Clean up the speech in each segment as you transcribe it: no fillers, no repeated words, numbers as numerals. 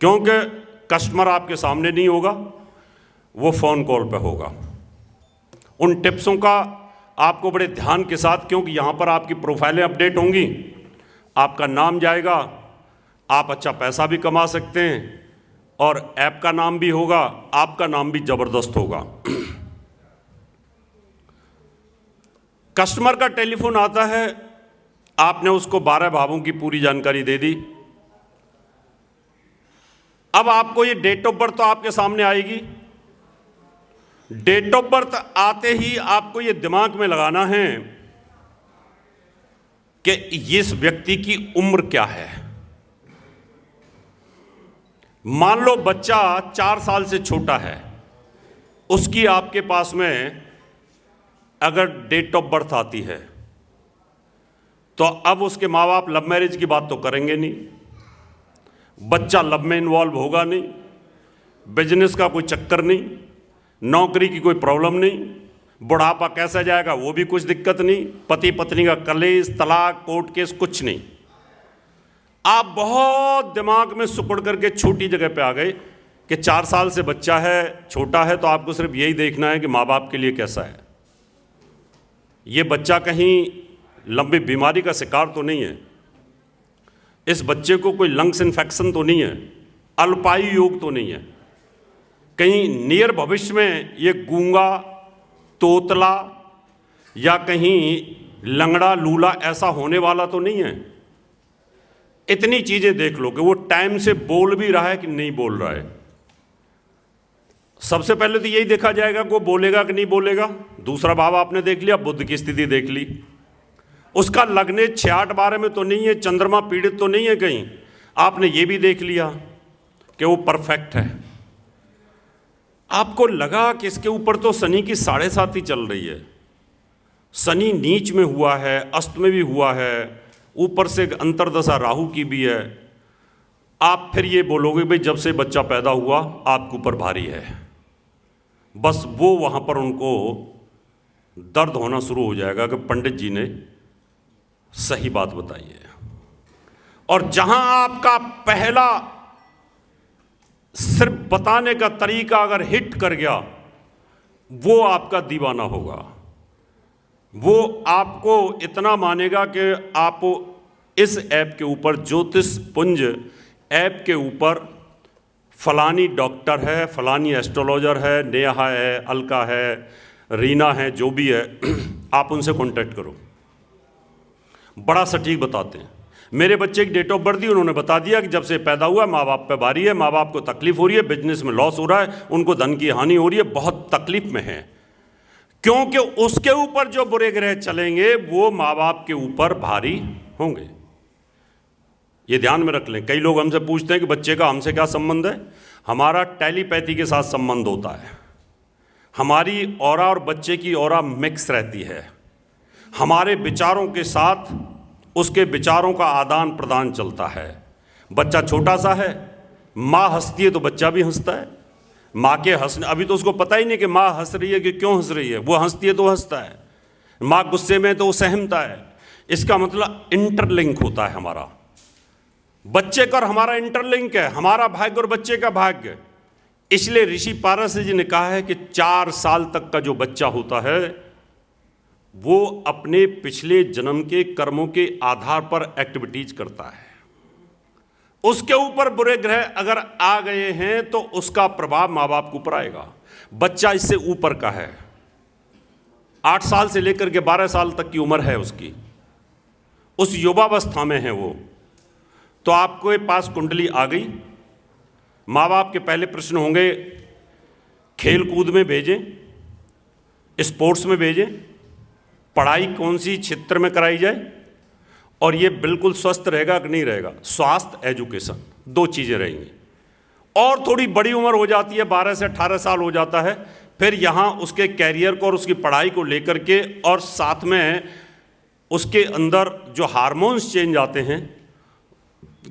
क्योंकि कस्टमर आपके सामने नहीं होगा, वो फ़ोन कॉल पे होगा। उन टिप्सों का आपको बड़े ध्यान के साथ, क्योंकि यहाँ पर आपकी प्रोफाइलें अपडेट होंगी, आपका नाम जाएगा, आप अच्छा पैसा भी कमा सकते हैं और ऐप का नाम भी होगा, आपका नाम भी ज़बरदस्त होगा। कस्टमर का टेलीफोन आता है, आपने उसको 12 भावों की पूरी जानकारी दे दी। अब आपको ये डेट ऑफ बर्थ तो आपके सामने आएगी। डेट ऑफ बर्थ आते ही आपको ये दिमाग में लगाना है कि इस व्यक्ति की उम्र क्या है। मान लो बच्चा 4 साल से छोटा है, उसकी आपके पास में अगर डेट ऑफ बर्थ आती है तो अब उसके माँ बाप लव मैरिज की बात तो करेंगे नहीं, बच्चा लव में इन्वॉल्व होगा नहीं, बिजनेस का कोई चक्कर नहीं, नौकरी की कोई प्रॉब्लम नहीं, बुढ़ापा कैसा जाएगा वो भी कुछ दिक्कत नहीं, पति पत्नी का कलेश, तलाक, कोर्ट केस, कुछ नहीं। आप बहुत दिमाग में सुकड़ करके छोटी जगह पे आ गए कि 4 साल से बच्चा है, छोटा है, तो आपको सिर्फ यही देखना है कि माँ बाप के लिए कैसा है। ये बच्चा कहीं लंबी बीमारी का शिकार तो नहीं है, इस बच्चे को कोई लंग्स इन्फेक्शन तो नहीं है, अल्पायु योग तो नहीं है, कहीं नियर भविष्य में ये गूंगा, तोतला या कहीं लंगड़ा लूला ऐसा होने वाला तो नहीं है। इतनी चीजें देख लो कि वो टाइम से बोल भी रहा है कि नहीं बोल रहा है। सबसे पहले तो यही देखा जाएगा कि वो बोलेगा कि नहीं बोलेगा। दूसरा भाव आपने देख लिया, बुध की स्थिति देख ली, उसका लग्ने 6-8-12 में तो नहीं है, चंद्रमा पीड़ित तो नहीं है कहीं, आपने ये भी देख लिया कि वो परफेक्ट है। आपको लगा कि इसके ऊपर तो शनि की 7.5 ही चल रही है, शनि नीच में हुआ है, अस्त में भी हुआ है, ऊपर से अंतर्दशा राहु की भी है। आप फिर ये बोलोगे भाई जब से बच्चा पैदा हुआ आपके ऊपर भारी है, बस वो वहाँ पर उनको दर्द होना शुरू हो जाएगा कि पंडित जी ने सही बात बताई है। और जहां आपका पहला सिर्फ बताने का तरीका अगर हिट कर गया, वो आपका दीवाना होगा, वो आपको इतना मानेगा कि आप इस ऐप के ऊपर, ज्योतिष पुंज ऐप के ऊपर फलानी डॉक्टर है, फलानी एस्ट्रोलॉजर है, नेहा है, अलका है, रीना है, जो भी है, आप उनसे कांटेक्ट करो, बड़ा सटीक बताते हैं। मेरे बच्चे की डेट ऑफ बर्थ दी, उन्होंने बता दिया कि जब से पैदा हुआ माँ बाप पे भारी है, माँ बाप को तकलीफ हो रही है, बिजनेस में लॉस हो रहा है, उनको धन की हानि हो रही है, बहुत तकलीफ में है, क्योंकि उसके ऊपर जो बुरे ग्रह चलेंगे वो माँ बाप के ऊपर भारी होंगे। ये ध्यान में रख लें। कई लोग हमसे पूछते हैं कि बच्चे का हमसे क्या संबंध है। हमारा टेलीपैथी के साथ संबंध होता है, हमारी ऑरा और बच्चे की ऑरा मिक्स रहती है, हमारे विचारों के साथ उसके विचारों का आदान प्रदान चलता है। बच्चा छोटा सा है, माँ हंसती है तो बच्चा भी हंसता है, माँ के हंसने, अभी तो उसको पता ही नहीं कि माँ हंस रही है कि क्यों हंस रही है, वो हंसती है तो हंसता है, माँ गुस्से में तो वो सहमता है। इसका मतलब इंटरलिंक होता है हमारा, बच्चे का और हमारा इंटरलिंक है, हमारा भाग्य और बच्चे का भाग्य। इसलिए ऋषि पारस जी ने कहा है कि 4 साल तक का जो बच्चा होता है वो अपने पिछले जन्म के कर्मों के आधार पर एक्टिविटीज करता है। उसके ऊपर बुरे ग्रह अगर आ गए हैं तो उसका प्रभाव माँ बाप के ऊपर आएगा। बच्चा इससे ऊपर का है, 8 साल से लेकर के 12 साल तक की उम्र है उसकी, उस युवावस्था में है वो, तो आपके पास कुंडली आ गई। माँ बाप के पहले प्रश्न होंगे, खेल कूद में भेजें, स्पोर्ट्स में भेजें, पढ़ाई कौन सी क्षेत्र में कराई जाए, और ये बिल्कुल स्वस्थ रहेगा कि नहीं रहेगा। स्वास्थ्य, एजुकेशन, 2 चीज़ें रहेंगी। और थोड़ी बड़ी उम्र हो जाती है, 12 से 18 साल हो जाता है, फिर यहाँ उसके कैरियर को और उसकी पढ़ाई को लेकर के, और साथ में उसके अंदर जो हार्मोन्स चेंज आते हैं,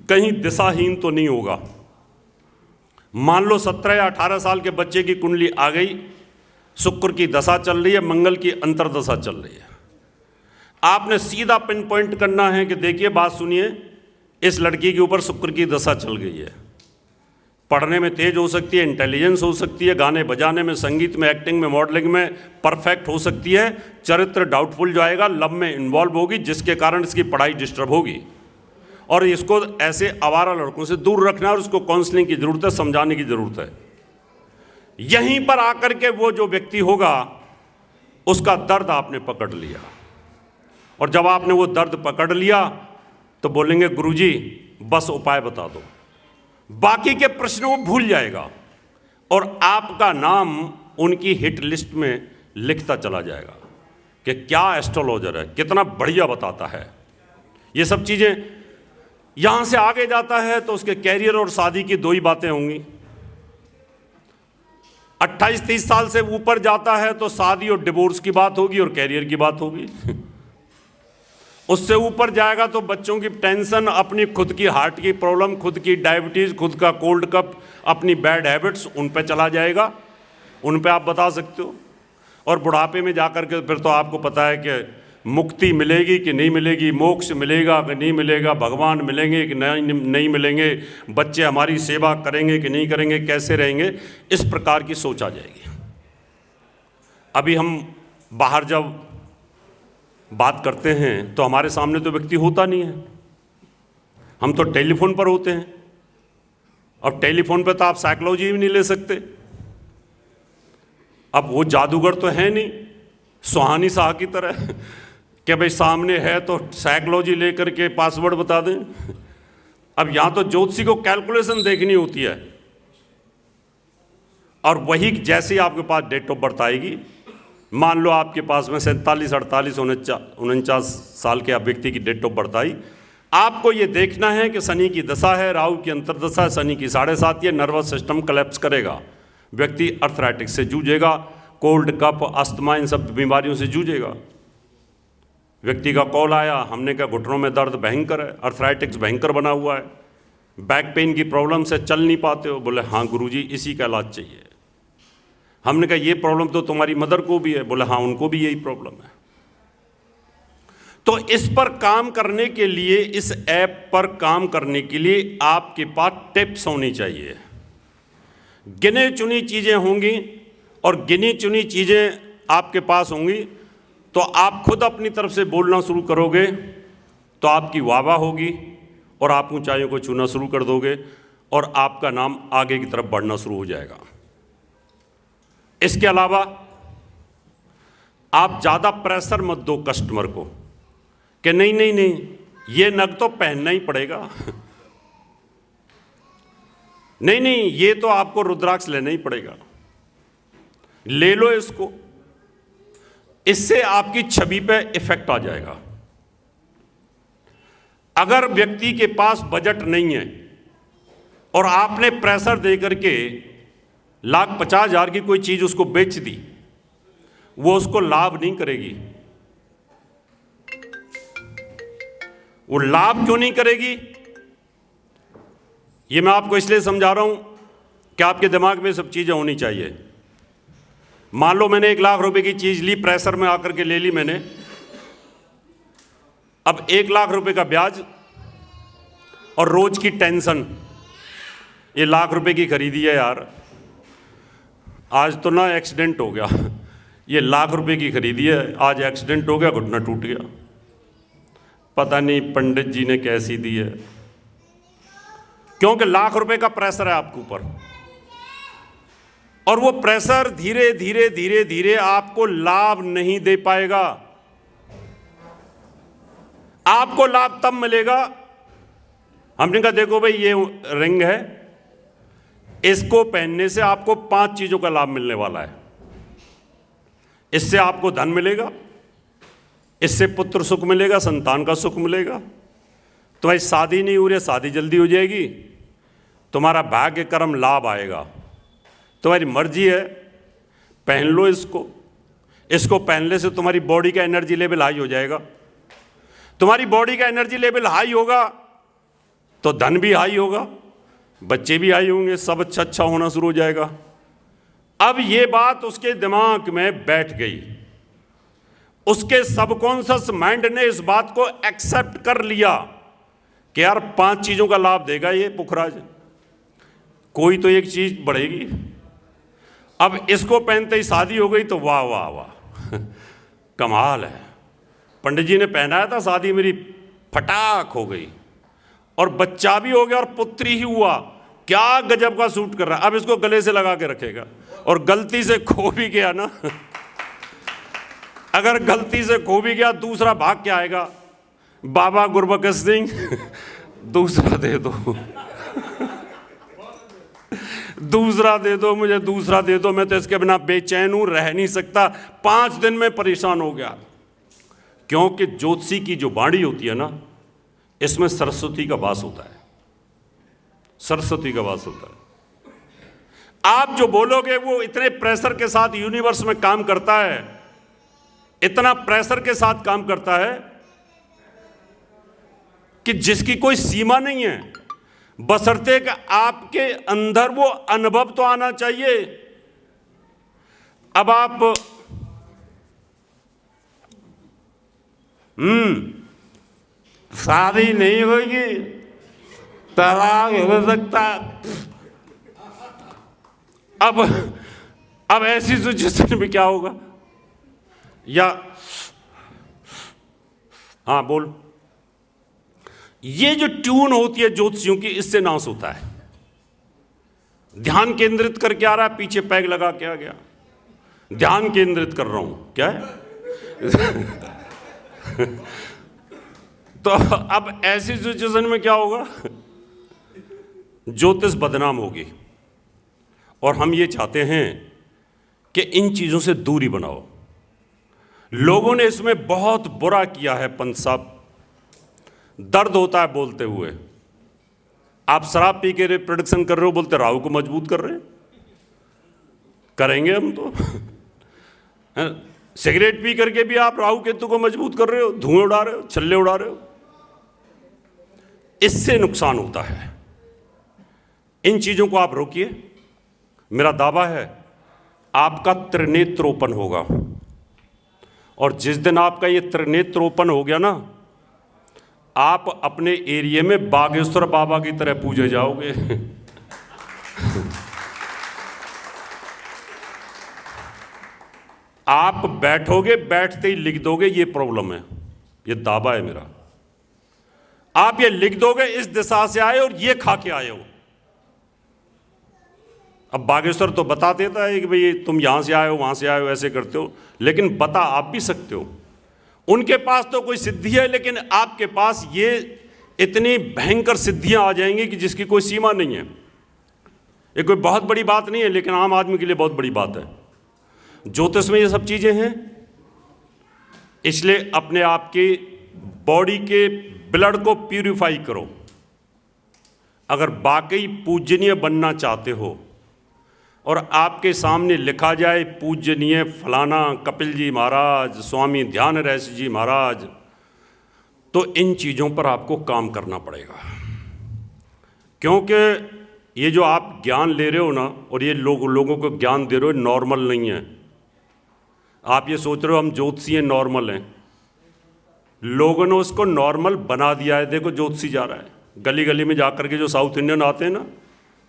कहीं दिशाहीन तो नहीं होगा। मान लो 17 या 18 साल के बच्चे की कुंडली आ गई, शुक्र की दशा चल रही है, मंगल की अंतर्दशा चल रही है, आपने सीधा पिन पॉइंट करना है कि देखिए, बात सुनिए, इस लड़की के ऊपर शुक्र की दशा चल गई है, पढ़ने में तेज हो सकती है, इंटेलिजेंस हो सकती है, गाने बजाने में, संगीत में, एक्टिंग में, मॉडलिंग में परफेक्ट हो सकती है। चरित्र डाउटफुल जाएगा, लव में इन्वॉल्व होगी, जिसके कारण इसकी पढ़ाई डिस्टर्ब होगी। और इसको ऐसे आवारा लड़कों से दूर रखना है और उसको काउंसलिंग की ज़रूरत है, समझाने की ज़रूरत है। यहीं पर आकर के वो जो व्यक्ति होगा उसका दर्द आपने पकड़ लिया, और जब आपने वो दर्द पकड़ लिया तो बोलेंगे गुरुजी बस उपाय बता दो, बाकी के प्रश्न वो भूल जाएगा और आपका नाम उनकी हिट लिस्ट में लिखता चला जाएगा कि क्या एस्ट्रोलॉजर है, कितना बढ़िया बताता है। ये सब चीज़ें यहां से आगे जाता है तो उसके कैरियर और शादी की दो ही बातें होंगी। 28-30 साल से ऊपर जाता है तो शादी और डिवोर्स की बात होगी और कैरियर की बात होगी। उससे ऊपर जाएगा तो बच्चों की टेंशन, अपनी खुद की हार्ट की प्रॉब्लम, खुद की डायबिटीज़, खुद का कोल्ड कप, अपनी बैड हैबिट्स, उन पे चला जाएगा, उन पे आप बता सकते हो। और बुढ़ापे में जाकर के फिर तो आपको पता है कि मुक्ति मिलेगी कि नहीं मिलेगी, मोक्ष मिलेगा कि नहीं मिलेगा, भगवान मिलेंगे कि नहीं मिलेंगे, बच्चे हमारी सेवा करेंगे कि नहीं करेंगे, कैसे रहेंगे, इस प्रकार की सोच आ जाएगी। अभी हम बाहर जब बात करते हैं तो हमारे सामने तो व्यक्ति होता नहीं है, हम तो टेलीफोन पर होते हैं, और टेलीफोन पर तो आप साइकोलॉजी भी नहीं ले सकते। अब वो जादूगर तो है नहीं सुहानी शाह की तरह कि भाई सामने है तो साइकोलॉजी लेकर के पासवर्ड बता दें। अब यहाँ तो ज्योतिषी को कैलकुलेशन देखनी होती है, और वही जैसे ही आपके पास डेट ऑफ बर्थ आएगी, मान लो आपके पास में 47, 48, 49 साल के व्यक्ति की डेट ऑफ बर्थ आई, आपको ये देखना है कि शनि की दशा है, राहु की अंतर्दशा है, शनि की 7.5 है, नर्वस सिस्टम कोलैप्स करेगा, व्यक्ति अर्थराइटिस से जूझेगा, कोल्ड कफ, अस्थमा, इन सब बीमारियों से जूझेगा। व्यक्ति का कॉल आया, हमने कहा घुटनों में दर्द भयंकर है, अर्थराइटिस भयंकर बना हुआ है, बैक पेन की प्रॉब्लम से चल नहीं पाते हो। बोले हाँ गुरुजी इसी का इलाज चाहिए। हमने कहा ये प्रॉब्लम तो तुम्हारी मदर को भी है। बोले हाँ उनको भी यही प्रॉब्लम है। तो इस पर काम करने के लिए, इस ऐप पर काम करने के लिए आपके पास टिप्स होनी चाहिए। गिने चुनी चीज़ें होंगी, और गिनी चुनी चीज़ें आपके पास होंगी तो आप खुद अपनी तरफ से बोलना शुरू करोगे तो आपकी वाहवाह होगी और आप ऊंचाइयों को छूना शुरू कर दोगे और आपका नाम आगे की तरफ बढ़ना शुरू हो जाएगा। इसके अलावा आप ज़्यादा प्रेशर मत दो कस्टमर को कि नहीं नहीं नहीं ये नग तो पहनना ही पड़ेगा, नहीं नहीं ये तो आपको रुद्राक्ष लेना ही पड़ेगा, ले लो इसको। इससे आपकी छवि पे इफेक्ट आ जाएगा। अगर व्यक्ति के पास बजट नहीं है और आपने प्रेशर दे करके 1,50,000 की कोई चीज उसको बेच दी, वो उसको लाभ नहीं करेगी। वो लाभ क्यों नहीं करेगी, ये मैं आपको इसलिए समझा रहा हूं कि आपके दिमाग में सब चीजें होनी चाहिए। मान लो मैंने 1 लाख रुपए की चीज ली, प्रेशर में आकर के ले ली मैंने, अब 1 लाख रुपए का ब्याज और रोज की टेंशन, ये 1 लाख रुपए की खरीदी है यार, आज तो ना एक्सीडेंट हो गया, ये 1 लाख रुपए की खरीदी है, आज एक्सीडेंट हो गया, घुटना टूट गया, पता नहीं पंडित जी ने कैसी दी है, क्योंकि 1 लाख रुपए का प्रेशर है आपके ऊपर। और वो प्रेशर धीरे धीरे धीरे धीरे आपको लाभ नहीं दे पाएगा। आपको लाभ तब मिलेगा, हमने कहा देखो भाई ये रिंग है, इसको पहनने से आपको 5 चीजों का लाभ मिलने वाला है। इससे आपको धन मिलेगा, इससे पुत्र सुख मिलेगा, संतान का सुख मिलेगा, तुम्हारी शादी नहीं हो रही है शादी जल्दी हो जाएगी, तुम्हारा भाग्य कर्म लाभ आएगा, तुम्हारी मर्जी है, पहन लो इसको। इसको पहनने से तुम्हारी बॉडी का एनर्जी लेवल हाई हो जाएगा, तुम्हारी बॉडी का एनर्जी लेवल हाई होगा तो धन भी हाई होगा, बच्चे भी हाई होंगे, सब अच्छा अच्छा होना शुरू हो जाएगा। अब ये बात उसके दिमाग में बैठ गई, उसके सबकॉन्शियस माइंड ने इस बात को एक्सेप्ट कर लिया कि यार 5 चीजों का लाभ देगा ये पुखराज। कोई तो एक चीज बढ़ेगी। अब इसको पहनते ही शादी हो गई तो वाह वाह वाह कमाल है, पंडित जी ने पहनाया था, शादी मेरी फटाक हो गई और बच्चा भी हो गया और पुत्री ही हुआ, क्या गजब का सूट कर रहा है। अब इसको गले से लगा के रखेगा और गलती से खो भी गया ना अगर गलती से खो भी गया, दूसरा भाग के आएगा, बाबा गुरबख्श सिंह दूसरा दे दो दूसरा दे दो, मुझे दूसरा दे दो, मैं तो इसके बिना बेचैन हूं, रह नहीं सकता। 5 दिन में परेशान हो गया, क्योंकि ज्योतिषी की जो वाणी होती है ना, इसमें सरस्वती का वास होता है, सरस्वती का वास होता है। आप जो बोलोगे वो इतने प्रेशर के साथ यूनिवर्स में काम करता है, इतना प्रेशर के साथ काम करता है कि जिसकी कोई सीमा नहीं है, बशर्ते कि आपके अंदर वो अनुभव तो आना चाहिए। अब आप शादी नहीं होगी, तलाक हो सकता। अब ऐसी सिचुएशन में क्या होगा? या हाँ बोल, ये जो ट्यून होती है ज्योतिषियों की, इससे नाश होता है। ध्यान केंद्रित करके आ रहा है, पीछे पैग लगा के आ गया, ध्यान केंद्रित कर रहा हूं, क्या है तो अब ऐसी सिचुएशन में क्या होगा? ज्योतिष बदनाम होगी। और हम ये चाहते हैं कि इन चीजों से दूरी बनाओ। लोगों ने इसमें बहुत बुरा किया है पंत साहब, दर्द होता है बोलते हुए। आप शराब पी के रिप्रोडक्शन कर रहे हो, बोलते राहु को मजबूत कर रहे हैं, करेंगे हम तो सिगरेट पी करके भी आप राहु केतु को मजबूत कर रहे हो, धुएं उड़ा रहे हो, छल्ले उड़ा रहे हो, इससे नुकसान होता है। इन चीजों को आप रोकिए। मेरा दावा है आपका त्रिनेत्रोपण होगा, और जिस दिन आपका ये त्रिनेत्रोपण हो गया ना, आप अपने एरिया में बागेश्वर बाबा की तरह पूजे जाओगे आप बैठोगे, बैठते ही लिख दोगे ये प्रॉब्लम है, ये दावा है मेरा। आप ये लिख दोगे इस दिशा से आए और ये खा के आए हो। अब बागेश्वर तो बता देता है कि भाई तुम यहां से आए हो, वहां से आए हो, ऐसे करते हो, लेकिन बता आप भी सकते हो। उनके पास तो कोई सिद्धि है, लेकिन आपके पास ये इतनी भयंकर सिद्धियां आ जाएंगी कि जिसकी कोई सीमा नहीं है। ये कोई बहुत बड़ी बात नहीं है, लेकिन आम आदमी के लिए बहुत बड़ी बात है। ज्योतिष में ये सब चीजें हैं। इसलिए अपने आप की बॉडी के ब्लड को प्यूरिफाई करो। अगर वाकई पूजनीय बनना चाहते हो और आपके सामने लिखा जाए पूजनीय फलाना कपिल जी महाराज, स्वामी ध्यान रहस्य जी महाराज, तो इन चीज़ों पर आपको काम करना पड़ेगा। क्योंकि ये जो आप ज्ञान ले रहे हो ना, और ये लोगों को ज्ञान दे रहे हो, नॉर्मल नहीं है। आप ये सोच रहे हो हम ज्योतिषी हैं, नॉर्मल हैं। लोगों ने उसको नॉर्मल बना दिया है। देखो ज्योतिषी जा रहा है, गली गली में जाकर के जो साउथ इंडियन आते हैं ना,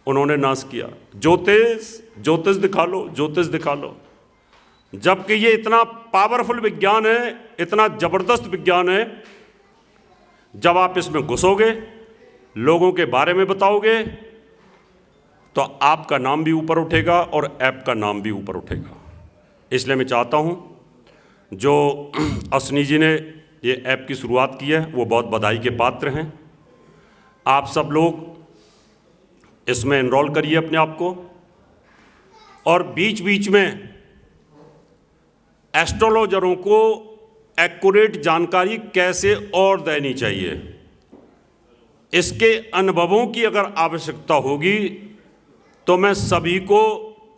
उन्होंने नाश किया, ज्योतिष दिखा लो, ज्योतिष दिखा लो। जबकि ये इतना पावरफुल विज्ञान है, इतना जबरदस्त विज्ञान है। जब आप इसमें घुसोगे, लोगों के बारे में बताओगे, तो आपका नाम भी ऊपर उठेगा और ऐप का नाम भी ऊपर उठेगा। इसलिए मैं चाहता हूं, जो अश्विनी जी ने ये ऐप की शुरुआत की है, वो बहुत बधाई के पात्र हैं। आप सब लोग इसमें एनरोल करिए अपने आप को, और बीच बीच में एस्ट्रोलॉजरों को एक्यूरेट जानकारी कैसे और देनी चाहिए, इसके अनुभवों की अगर आवश्यकता होगी तो मैं सभी को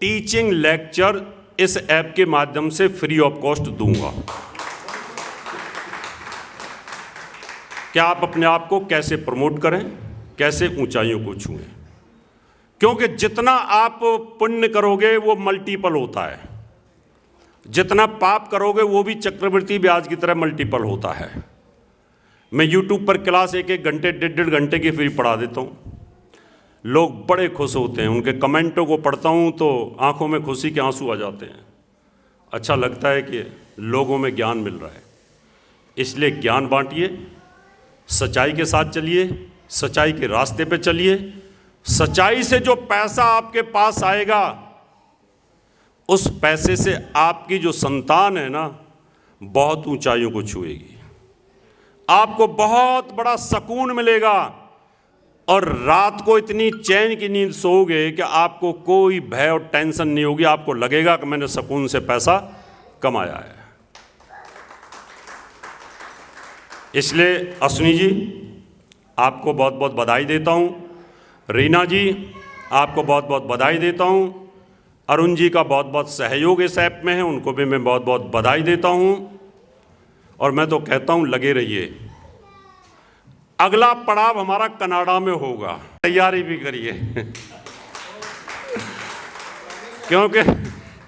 टीचिंग लेक्चर इस ऐप के माध्यम से फ्री ऑफ कॉस्ट दूंगा कि आप अपने आप को कैसे प्रमोट करें, कैसे ऊंचाइयों को छुएं। क्योंकि जितना आप पुण्य करोगे वो मल्टीपल होता है, जितना पाप करोगे वो भी चक्रवृद्धि ब्याज की तरह मल्टीपल होता है। मैं YouTube पर क्लास 1-1 घंटे 1.5 घंटे की फ्री पढ़ा देता हूँ, लोग बड़े खुश होते हैं। उनके कमेंटों को पढ़ता हूँ तो आंखों में खुशी के आंसू आ जाते हैं। अच्छा लगता है कि लोगों में ज्ञान मिल रहा है। इसलिए ज्ञान बांटिए, सच्चाई के साथ चलिए, सच्चाई के रास्ते पे चलिए। सच्चाई से जो पैसा आपके पास आएगा, उस पैसे से आपकी जो संतान है ना, बहुत ऊंचाइयों को छुएगी। आपको बहुत बड़ा सुकून मिलेगा और रात को इतनी चैन की नींद सोओगे कि आपको कोई भय और टेंशन नहीं होगी। आपको लगेगा कि मैंने सुकून से पैसा कमाया है। इसलिए अश्विनी जी, आपको बहुत बहुत बधाई देता हूं। रीना जी, आपको बहुत बहुत बधाई देता हूं। अरुण जी का बहुत बहुत सहयोग इस ऐप में है, उनको भी मैं बहुत बहुत बधाई देता हूं। और मैं तो कहता हूं, लगे रहिए। अगला पड़ाव हमारा कनाडा में होगा, तैयारी भी करिए क्योंकि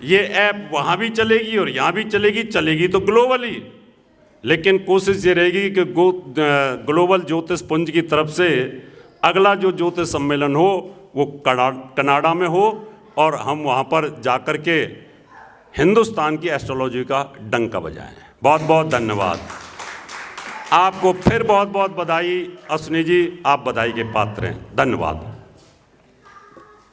ये ऐप वहां भी चलेगी और यहां भी चलेगी। चलेगी तो ग्लोबली, लेकिन कोशिश ये रहेगी कि ग्लोबल ज्योतिष पुंज की तरफ से अगला जो ज्योतिष सम्मेलन हो वो कनाडा में हो और हम वहाँ पर जाकर के हिंदुस्तान की एस्ट्रोलॉजी का डंका बजाएं। बहुत बहुत धन्यवाद आपको। फिर बहुत बहुत बधाई अश्विनी जी, आप बधाई के पात्र हैं। धन्यवाद।